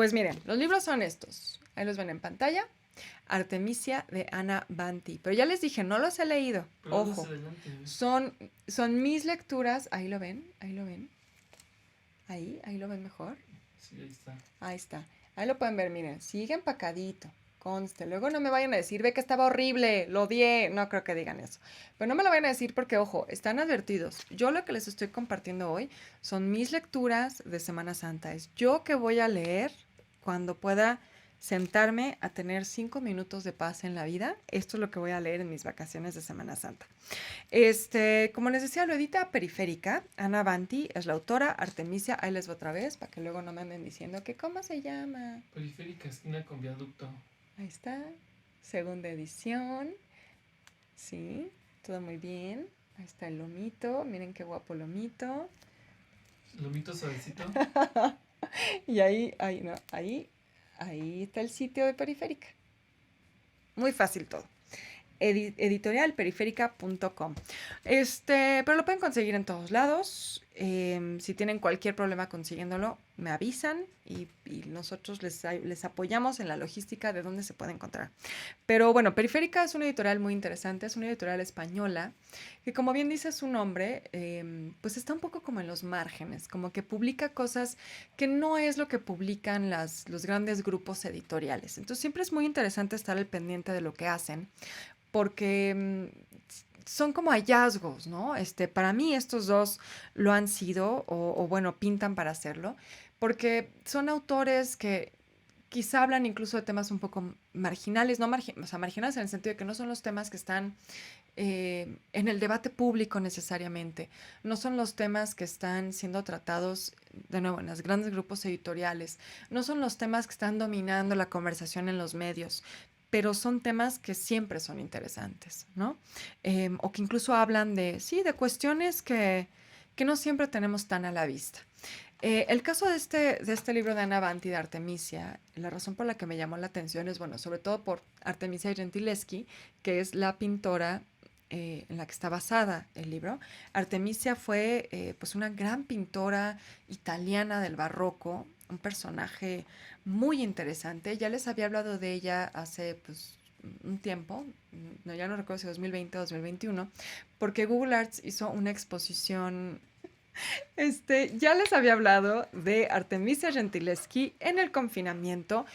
Pues miren, los libros son estos. Ahí los ven en pantalla. Artemisia de Ana Banti. Pero ya les dije, no los he leído. Pero Ojo, adelante. son mis lecturas. Ahí lo ven, ahí lo ven. Ahí lo ven mejor. Sí, ahí está. Ahí está. Ahí lo pueden ver, miren. Sigue empacadito. Conste. Luego no me vayan a decir, ve que estaba horrible, lo odié. No creo que digan eso. Pero no me lo vayan a decir porque, ojo, están advertidos. Yo lo que les estoy compartiendo hoy son mis lecturas de Semana Santa. Es yo que voy a leer cuando pueda sentarme a tener 5 minutos de paz en la vida. Esto es lo que voy a leer en mis vacaciones de Semana Santa. Como les decía, lo edita Periférica. Ana Banti es la autora. Artemisia, ahí les voy otra vez, para que luego no me anden diciendo que cómo se llama. Periférica, esquina con viaducto. Ahí está. Segunda edición. Sí, todo muy bien. Ahí está el lomito. Miren qué guapo lomito. Lomito suavecito. Y ahí está el sitio de Periférica. Muy fácil todo. Editorialperiférica.com. Pero lo pueden conseguir en todos lados. Si tienen cualquier problema consiguiéndolo, me avisan y nosotros les apoyamos en la logística de dónde se puede encontrar. Pero bueno, Periférica es una editorial muy interesante, es una editorial española que, como bien dice su nombre, pues está un poco como en los márgenes, como que publica cosas que no es lo que publican los grandes grupos editoriales. Entonces siempre es muy interesante estar al pendiente de lo que hacen, porque son como hallazgos, ¿no? Para mí estos dos lo han sido, o bueno, pintan para hacerlo, porque son autores que quizá hablan incluso de temas un poco marginales, o sea, marginales en el sentido de que no son los temas que están en el debate público necesariamente, no son los temas que están siendo tratados de nuevo en los grandes grupos editoriales, no son los temas que están dominando la conversación en los medios, pero son temas que siempre son interesantes, ¿no? O que incluso hablan de cuestiones que no siempre tenemos tan a la vista. El caso de este libro de Ana Banti, de Artemisia, la razón por la que me llamó la atención es, bueno, sobre todo por Artemisia Gentileschi, que es la pintora en la que está basada el libro. Artemisia fue pues una gran pintora italiana del barroco, un personaje muy interesante. Ya les había hablado de ella hace pues un tiempo, no, ya no recuerdo si 2020 o 2021, porque Google Arts hizo una exposición. Ya les había hablado de Artemisia Gentileschi en el confinamiento,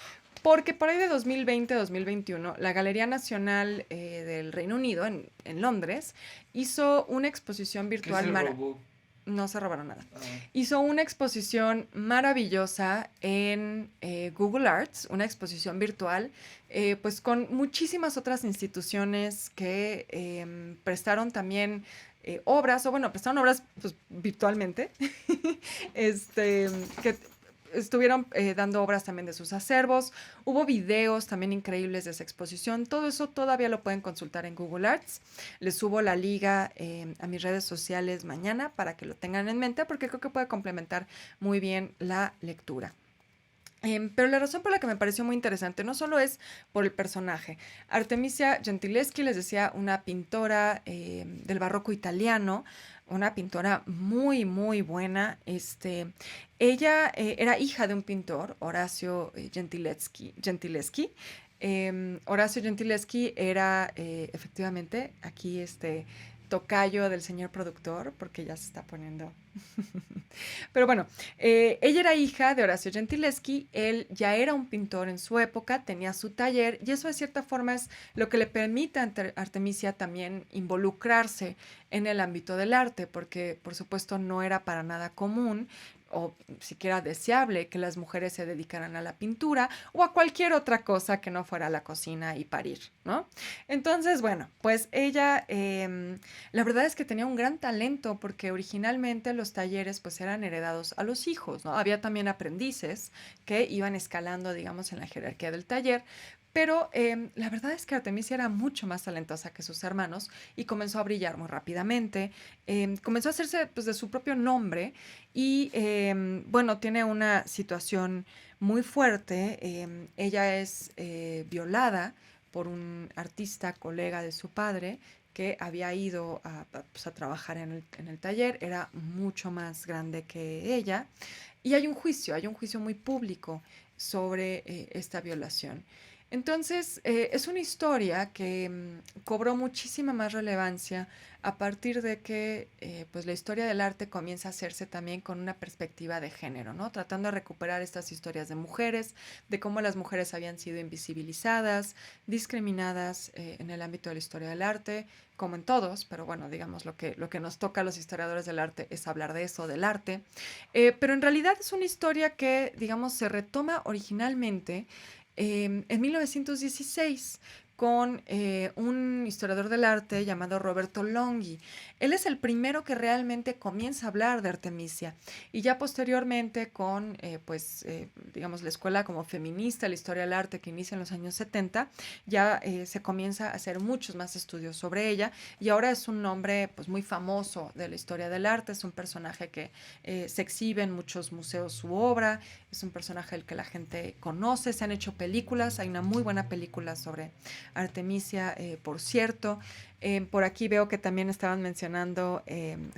porque por ahí de 2020-2021, la Galería Nacional del Reino Unido, en Londres, hizo una exposición virtual. ¿Qué se robó? No se robaron nada. Hizo una exposición maravillosa en Google Arts, una exposición virtual, pues con muchísimas otras instituciones que prestaron también obras, o bueno, prestaron obras pues, virtualmente, que estuvieron dando obras también de sus acervos. Hubo videos también increíbles de esa exposición. Todo eso todavía lo pueden consultar en Google Arts. Les subo la liga a mis redes sociales mañana para que lo tengan en mente, porque creo que puede complementar muy bien la lectura. Pero la razón por la que me pareció muy interesante no solo es por el personaje. Artemisia Gentileschi, les decía, una pintora del barroco italiano, una pintora muy, muy buena. Ella era hija de un pintor, Horacio Gentileschi. Horacio Gentileschi era efectivamente aquí tocayo del señor productor, porque ya se está poniendo. Pero bueno, ella era hija de Horacio Gentileschi, él ya era un pintor en su época, tenía su taller, y eso de cierta forma es lo que le permite a Artemisia también involucrarse en el ámbito del arte, porque por supuesto no era para nada común o siquiera deseable que las mujeres se dedicaran a la pintura o a cualquier otra cosa que no fuera la cocina y parir, ¿no? Entonces, bueno, pues ella, la verdad es que tenía un gran talento, porque originalmente los talleres pues eran heredados a los hijos, ¿no? Había también aprendices que iban escalando, digamos, en la jerarquía del taller, pero la verdad es que Artemisia era mucho más talentosa que sus hermanos y comenzó a brillar muy rápidamente. Comenzó a hacerse pues, de su propio nombre y, bueno, tiene una situación muy fuerte. Ella es violada por un artista colega de su padre que había ido pues, a trabajar en el taller, era mucho más grande que ella, y hay un juicio muy público sobre esta violación. Entonces, es una historia que cobró muchísima más relevancia a partir de que pues la historia del arte comienza a hacerse también con una perspectiva de género, ¿no? Tratando de recuperar estas historias de mujeres, de cómo las mujeres habían sido invisibilizadas, discriminadas en el ámbito de la historia del arte, como en todos, pero bueno, digamos lo que nos toca a los historiadores del arte es hablar de eso, del arte. Pero en realidad es una historia que, digamos, se retoma originalmente en 1916 con un historiador del arte llamado Roberto Longhi. Él es el primero que realmente comienza a hablar de Artemisia y ya posteriormente con, digamos, la escuela como feminista, la historia del arte que inicia en los años 70, ya se comienza a hacer muchos más estudios sobre ella y ahora es un nombre pues muy famoso de la historia del arte, es un personaje que se exhibe en muchos museos su obra, es un personaje al que la gente conoce, se han hecho películas, hay una muy buena película sobre Artemisia, por cierto. Por aquí veo que también estaban mencionando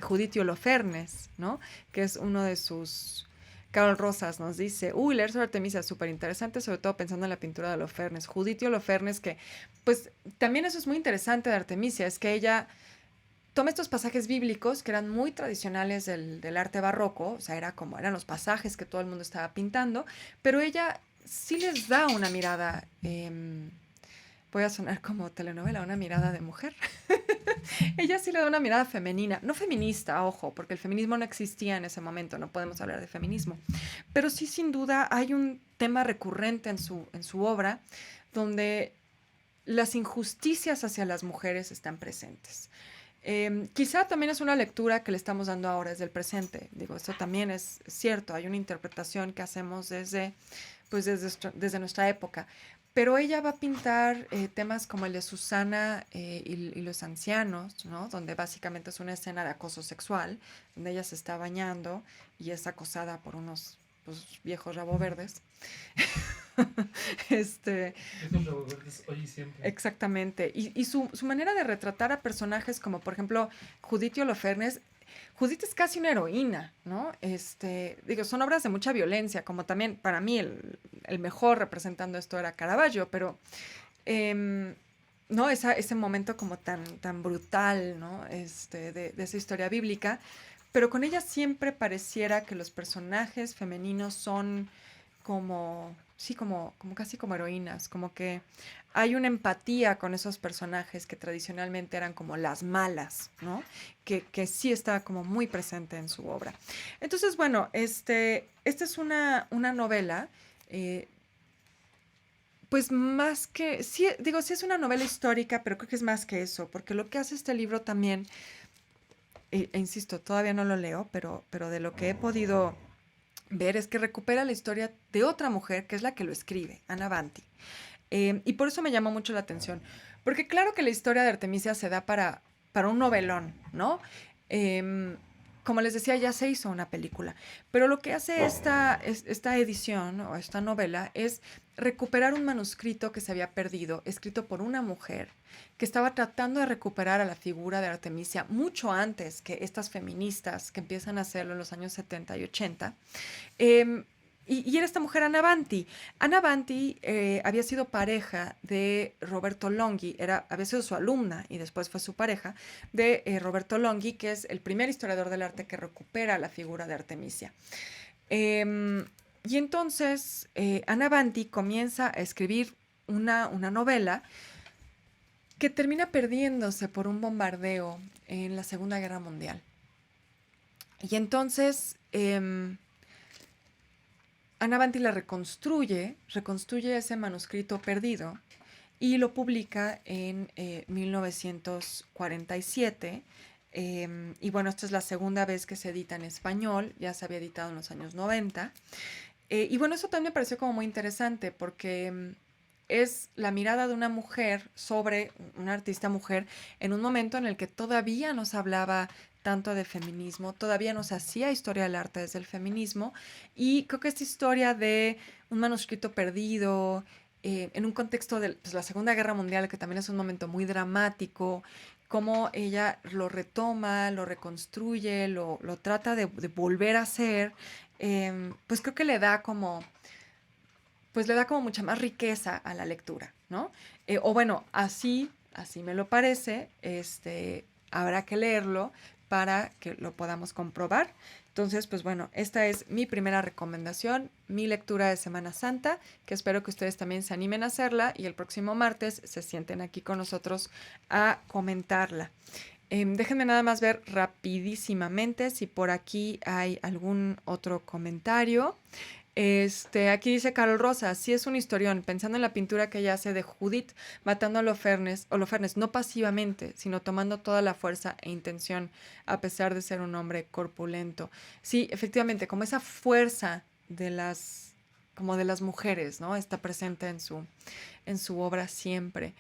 Judith Holofernes, ¿no? Que es uno de sus... Carol Rosas nos dice, leer sobre Artemisia es súper interesante, sobre todo pensando en la pintura de Holofernes. Judith Holofernes, que pues también eso es muy interesante de Artemisia, es que ella toma estos pasajes bíblicos que eran muy tradicionales del arte barroco, o sea, eran los pasajes que todo el mundo estaba pintando, pero ella sí les da una mirada, voy a sonar como telenovela, una mirada de mujer. Ella sí le da una mirada femenina, no feminista, ojo, porque el feminismo no existía en ese momento, no podemos hablar de feminismo, pero sí sin duda hay un tema recurrente en su obra donde las injusticias hacia las mujeres están presentes. Quizá también es una lectura que le estamos dando ahora desde el presente. Digo, esto también es cierto, hay una interpretación que hacemos desde nuestra época. Pero ella va a pintar temas como el de Susana y los ancianos, ¿no? Donde básicamente es una escena de acoso sexual, donde ella se está bañando y es acosada por unos pues, viejos rabo verdes. este, Viejos revolverdes hoy y siempre. Exactamente. Y su manera de retratar a personajes como, por ejemplo, Judith Holofernes. Judith es casi una heroína, ¿no? Digo, son obras de mucha violencia, como también para mí el mejor representando esto era Caravaggio, pero em, no, ese momento como tan brutal, ¿no? De esa historia bíblica, pero con ella siempre pareciera que los personajes femeninos son como, sí, como casi como heroínas, como que hay una empatía con esos personajes que tradicionalmente eran como las malas, ¿no? Que sí está como muy presente en su obra. Entonces, bueno, esta es una novela, pues más que, sí, digo, sí es una novela histórica, pero creo que es más que eso, porque lo que hace este libro también, insisto, todavía no lo leo, pero de lo que he podido ver es que recupera la historia de otra mujer que es la que lo escribe, Ana Banti. Y por eso me llamó mucho la atención, porque claro que la historia de Artemisia se da para un novelón, ¿no? Eh, Como les decía, ya se hizo una película, pero lo que hace esta edición o esta novela es recuperar un manuscrito que se había perdido, escrito por una mujer que estaba tratando de recuperar a la figura de Artemisia mucho antes que estas feministas que empiezan a hacerlo en los años 70 y 80. Eh, y era esta mujer Anna Banti. Anna Banti había sido pareja de Roberto Longhi, había sido su alumna y después fue su pareja de Roberto Longhi, que es el primer historiador del arte que recupera la figura de Artemisia. Y entonces Anna Banti comienza a escribir una novela que termina perdiéndose por un bombardeo en la Segunda Guerra Mundial. Y entonces Anna Banti la reconstruye ese manuscrito perdido y lo publica en 1947. Y bueno, esta es la segunda vez que se edita en español, ya se había editado en los años 90. Y bueno, eso también me pareció como muy interesante porque es la mirada de una mujer sobre una artista mujer en un momento en el que todavía no se hablaba tanto de feminismo, todavía no se hacía historia del arte desde el feminismo y creo que esta historia de un manuscrito perdido en un contexto de pues, la Segunda Guerra Mundial, que también es un momento muy dramático, cómo ella lo retoma, lo reconstruye, lo trata de volver a hacer, pues creo que le da como pues le da como mucha más riqueza a la lectura, ¿no? O bueno, así me lo parece, habrá que leerlo para que lo podamos comprobar. Entonces, pues bueno, esta es mi primera recomendación, mi lectura de Semana Santa, que espero que ustedes también se animen a hacerla y el próximo martes se sienten aquí con nosotros a comentarla. Déjenme nada más ver rapidísimamente si por aquí hay algún otro comentario. Aquí dice Carol Rosa, sí es un historión, pensando en la pintura que ella hace de Judith matando a Holofernes, no pasivamente, sino tomando toda la fuerza e intención, a pesar de ser un hombre corpulento. Sí, efectivamente, como esa fuerza como de las mujeres, ¿no? Está presente en su obra siempre.